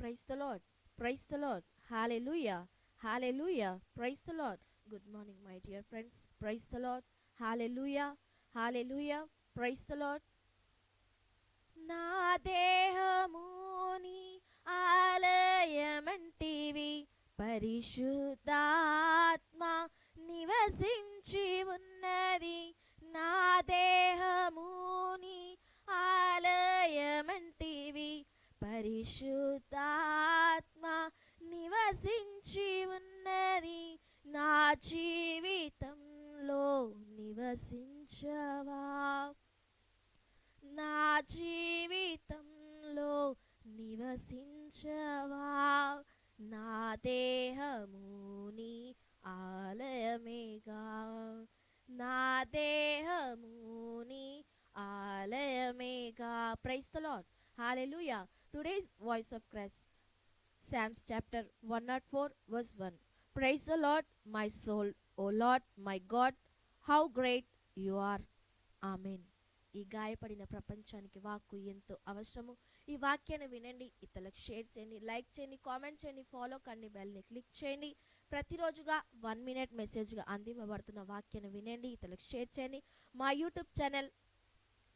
Praise the Lord. Praise the Lord. Hallelujah. Hallelujah. Praise the Lord. Good morning, my dear friends. Praise the Lord. Hallelujah. Hallelujah. Praise the Lord. నా దేహముని ఆలయమంటివి, పరిశుద్ధాత్మ నివసించి ఉన్నది. నా దేహముని ఆలయమంటివి, పరిశుద్ధాత్మ నివసించి ఉన్నది. నా జీవితంలో నివసించవా, నా జీవితంలో నివసించవా. నా దేహముని ఆలయమేగా, నా దేహముని ఆలయమేగా. Praise the Lord. Hallelujah. Today's voice of Christ, Psalms chapter 104 verse 1. Praise the Lord, my soul, O Lord, my God, how great you are. Amen. ఈ గాయపడిన ప్రపంచానికి వాక్కు ఎంతో అవసరము. ఈ వాక్యాన్ని వినండి, ఇతరులకు షేర్ చేయండి, లైక్ చేయండి, కామెంట్ చేయండి, ఫాలో కండి, బెల్ని క్లిక్ చేయండి. ప్రతిరోజుగా 1 minute మెసేజ్గా అందింపబడుతున్న వాక్యాన్ని వినండి, ఇతరులకు షేర్ చేయండి. మా YouTube channel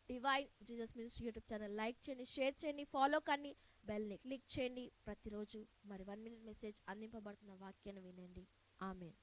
divine Jesus ministry YouTube channel like చేయండి, షేర్ చేయండి, ఫాలో కండి, బెల్ని క్లిక్ చేయండి. ప్రతిరోజు మరి 1 minute మెసేజ్ అందింపబడుతున్న వాక్యాన్ని వినండి. ఆమేన్.